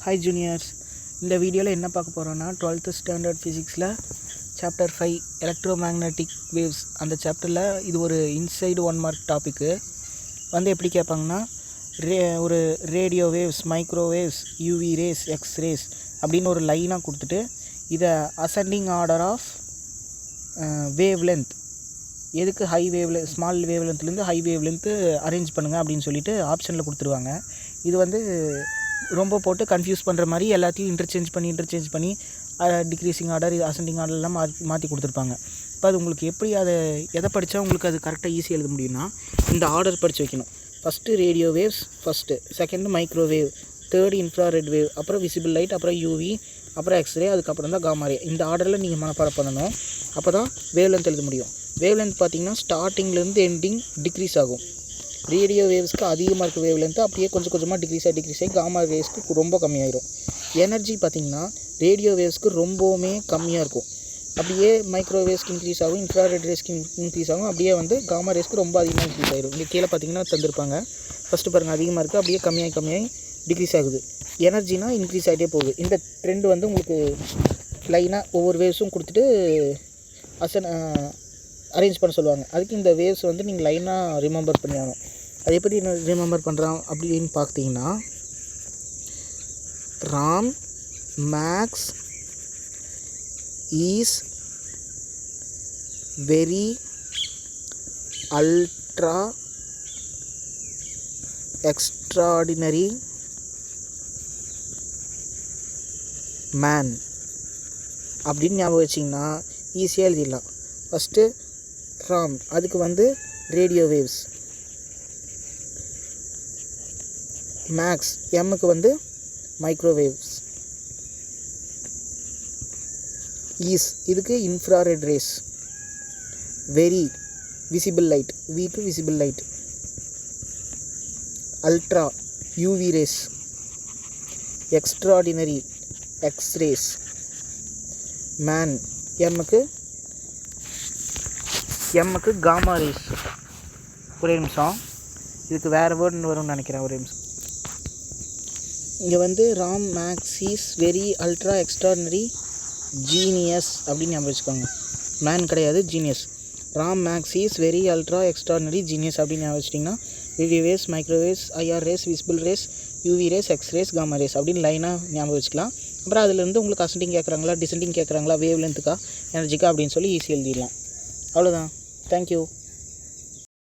Hi juniors, இந்த வீடியோவில் என்ன பார்க்க போகிறோன்னா 12th ஸ்டாண்டர்ட் ஃபிசிக்ஸில் சாப்டர் 5 எலக்ட்ரோ மேக்னெட்டிக் வேவ்ஸ் அந்த சாப்டரில் இது ஒரு இன்சைடு 1 மார்க் டாப்பிக்கு வந்து எப்படி கேட்பாங்கன்னா ஒரு radio waves, microwaves, UV rays, X rays அப்படின்னு ஒரு லைனாக கொடுத்துட்டு இதை ascending order of wave length, எதுக்கு ஹை வேவ் ஸ்மால் வேவ் லென்த்லேருந்து ஹை வேவ் லென்த்து அரேஞ்ச் பண்ணுங்கள் அப்படின்னு சொல்லிட்டு ஆப்ஷனில் கொடுத்துருவாங்க. இது வந்து ரொம்ப போட்டு கன்ஃபியூஸ் பண்ணுற மாதிரி எல்லாத்தையும் இன்டர்சேஞ்ச் பண்ணி டிக்ரீசிங் ஆர்டர், அசெண்டிங் ஆர்டர்லாம் மாற்றி கொடுத்துருப்பாங்க. இப்போ அது உங்களுக்கு எப்படி எதை படித்தா உங்களுக்கு அது கரெக்டாக ஈஸியாக எழுத முடியும்னா இந்த ஆர்டர் படித்து வைக்கணும். First radio waves, second microwave, third infrared wave, அப்புறம் விசிபிள் லைட், அப்புறம் யூவி, அப்புறம் எக்ஸ்ரே, அதுக்கப்புறம் தான் காமா ரே. இந்த ஆர்டரில் நீங்கள் மனப்பாடம் பண்ணணும். அப்போ தான் வேவ் லென்த் எழுத முடியும். வேவ் லென்த் பார்த்திங்கன்னா ஸ்டார்டிங்லேருந்து எண்டிங் டிக்ரீஸ் ஆகும். ரேடியோ வேவ்ஸ்க்கு அதிகமாக இருக்க வேவ் லென்த்து அப்படியே கொஞ்சம் கொஞ்சமாக டிக்ரீஸ் ஆகி காமா ரேஸ்க்கு ரொம்ப கம்மியாயிரும். எனர்ஜி பார்த்திங்கன்னா ரேடியோ வேவ்ஸ்க்கு ரொம்பவுமே கம்மியாக இருக்கும். அப்படியே மைக்ரோவேவ்ஸ்க்கு இன்க்ரீஸ் ஆகும், இன்ஃப்ராரெட் ரேஸ்க்கு இன்க்ரீஸ் ஆகும், அப்படியே வந்து காமா ரேஸ்க்கு ரொம்ப அதிகமாக இன்க்ரீஸ் ஆகிடும். இங்கே கீழே பார்த்திங்கன்னா தந்திருப்பாங்க. ஃபஸ்ட்டு பாருங்கள், அதிகமாக இருக்குது, அப்படியே கம்மியாகி டிக்ரீஸ் ஆகுது. எனர்ஜினா இன்க்ரீஸ் ஆகிட்டே போகுது. இந்த ட்ரெண்டு வந்து உங்களுக்கு லைனாக ஒவ்வொரு வேவ்ஸும் கொடுத்துட்டு அரேஞ்ச் பண்ண சொல்லுவாங்க. அதுக்கு இந்த வேவ்ஸ் வந்து நீங்கள் லைனாக ரிமெம்பர் பண்ணி ஆகணும். அது எப்படி ரிமெம்பர் பண்ணுறான் அப்படின்னு பார்த்தீங்கன்னா, Ram Max is very ultra extraordinary man அப்படின்னு ஞாபகம் வச்சிங்கன்னா ஈஸியாக எழுதிடலாம். ஃபஸ்ட்டு ராம், அதுக்கு வந்து ரேடியோ வேவ்ஸ். மேக்ஸ், எம்முக்கு வந்து மைக்ரோவேவ்ஸ். ஈஸ், இதுக்கு infrared rays. Very, visible light, விக்கு visible light. Ultra, UV rays. Extraordinary, X rays. Man, எம்முக்கு காமா ரேஸ். ஒரே நிமிஷம், இதுக்கு வேறு வேர்டுன்னு வரும்னு நினைக்கிறேன். ஒரே நிமிஷம். இங்கே வந்து Ram Max is very ultra extraordinary genius அப்படின்னு ஞாபகம் வச்சுக்கோங்க. மேன் கிடையாது, genius. Ram Max is very ultra extraordinary genius அப்படின்னு ஞாபகம் வச்சிட்டிங்கன்னா radio waves, microwaves, IR rays, visible rays, UV rays, X rays, gamma rays அப்படின்னு லைனாக ஞாபகம் வச்சுக்கலாம். அப்புறம் அதுலேருந்து உங்களுக்கு அசெண்டிங் கேட்குறாங்களா, டிசெண்டிங் கேட்குறாங்களா, வேவ் லென்த்துக்கா, எனர்ஜிக்கா அப்படின்னு சொல்லி ஈஸியாக எழுதிடலாம். அவ்வளோதான். தேங்க்யூ.